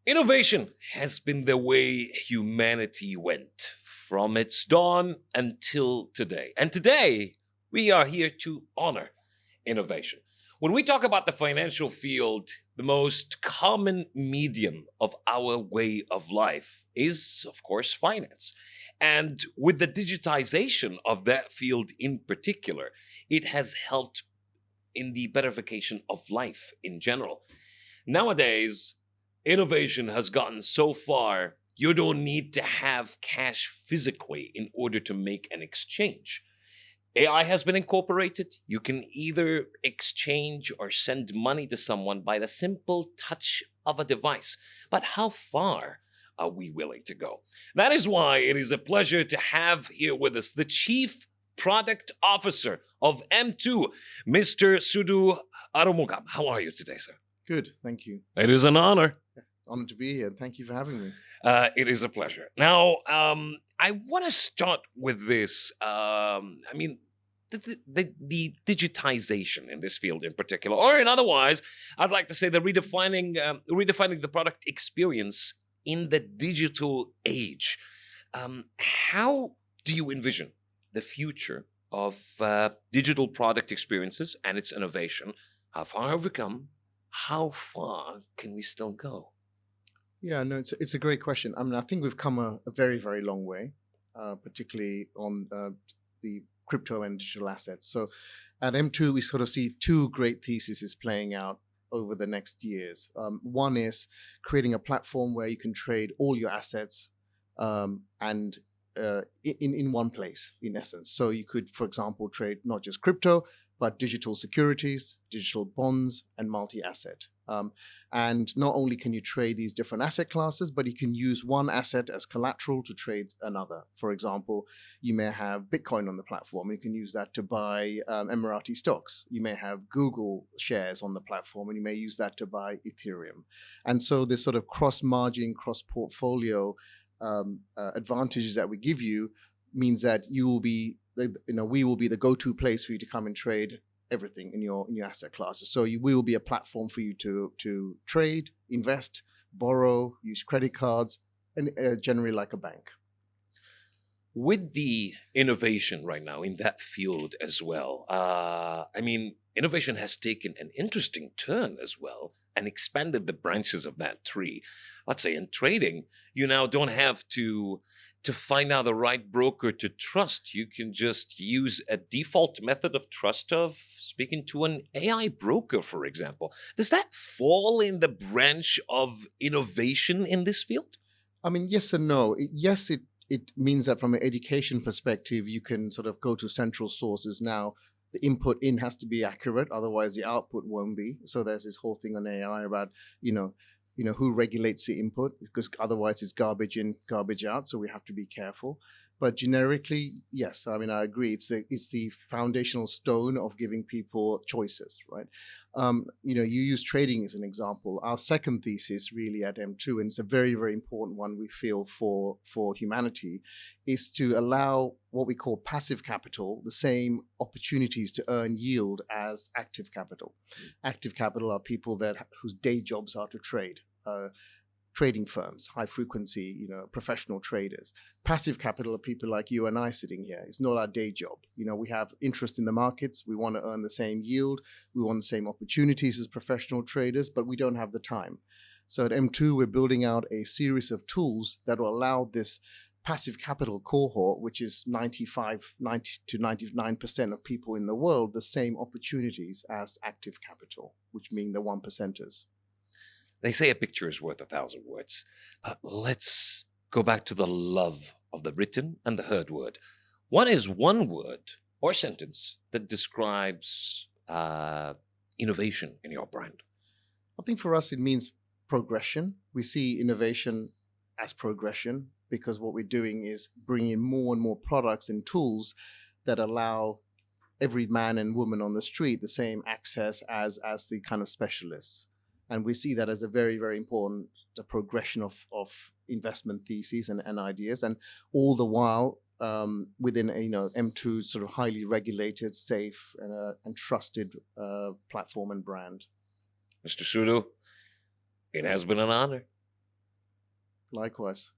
Innovation has been the way humanity went from its dawn until today. And today, we are here to honor innovation. When we talk about the financial field, the most common medium of our way of life is, of course, finance. And with the digitization of that field in particular, it has helped in the betterification of life in general. Nowadays, innovation has gotten so far, you don't need to have cash physically in order to make an exchange. AI has been incorporated. You can either exchange or send money to someone by the simple touch of a device. But how far are we willing to go? That is why it is a pleasure to have here with us the Chief Product Officer of M2, Mr. Sudhu Arumugam. How are you today, sir? Good, thank you. It is an honor. Honored to be here. Thank you for having me. It is a pleasure. Now, I want to start with this. The digitization in this field in particular, or in otherwise, I'd like to say the redefining the product experience in the digital age. How do you envision the future of digital product experiences and its innovation? How far have we come? How far can we still go? Yeah, no, it's a great question. I mean, I think we've come a very, very long way, particularly on the crypto and digital assets. So at M2, we sort of see two great theses playing out over the next years. One is creating a platform where you can trade all your assets and in one place, in essence. So you could, for example, trade not just crypto, but digital securities, digital bonds, and multi-asset. And not only can you trade these different asset classes, but you can use one asset as collateral to trade another. For example, you may have Bitcoin on the platform. You can use that to buy Emirati stocks. You may have Google shares on the platform, and you may use that to buy Ethereum. And so this sort of cross-margin, cross-portfolio advantages that we give you means that you will be, we will be the go-to place for you to come and trade everything in your asset classes. So we will be a platform for you to trade, invest, borrow, use credit cards, and generally like a bank. With the innovation right now in that field as well, innovation has taken an interesting turn as well and expanded the branches of that tree. Let's say in trading, you now don't have to find out the right broker to trust. You can just use a default method of trust of speaking to an AI broker, for example. Does that fall in the branch of innovation in this field? I mean, yes and no. It means that from an education perspective, you can sort of go to central sources now. The input in has to be accurate, otherwise the output won't be. So there's this whole thing on AI about, who regulates the input, because otherwise it's garbage in, garbage out. So we have to be careful. But generically, yes, I mean, I agree. It's the foundational stone of giving people choices, right? You use trading as an example. Our second thesis really at M2, and it's a very, very important one we feel for humanity, is to allow what we call passive capital the same opportunities to earn yield as active capital. Active capital are people whose day jobs are to trade. Trading firms, high frequency, professional traders. Passive capital are people like you and I sitting here. It's not our day job. We have interest in the markets. We want to earn the same yield. We want the same opportunities as professional traders, but we don't have the time. So at M2, we're building out a series of tools that will allow this passive capital cohort, which is 90 to 99% of people in the world, the same opportunities as active capital, which mean the 1%ers. They say a picture is worth 1,000 words. Let's go back to the love of the written and the heard word. What is one word or sentence that describes innovation in your brand? I think for us, it means progression. We see innovation as progression because what we're doing is bringing more and more products and tools that allow every man and woman on the street the same access as the kind of specialists. And we see that as a very, very important progression of investment theses and ideas, and all the while within M2's sort of highly regulated, safe, and trusted platform and brand. Mr. Sudhu, it has been an honor. Likewise.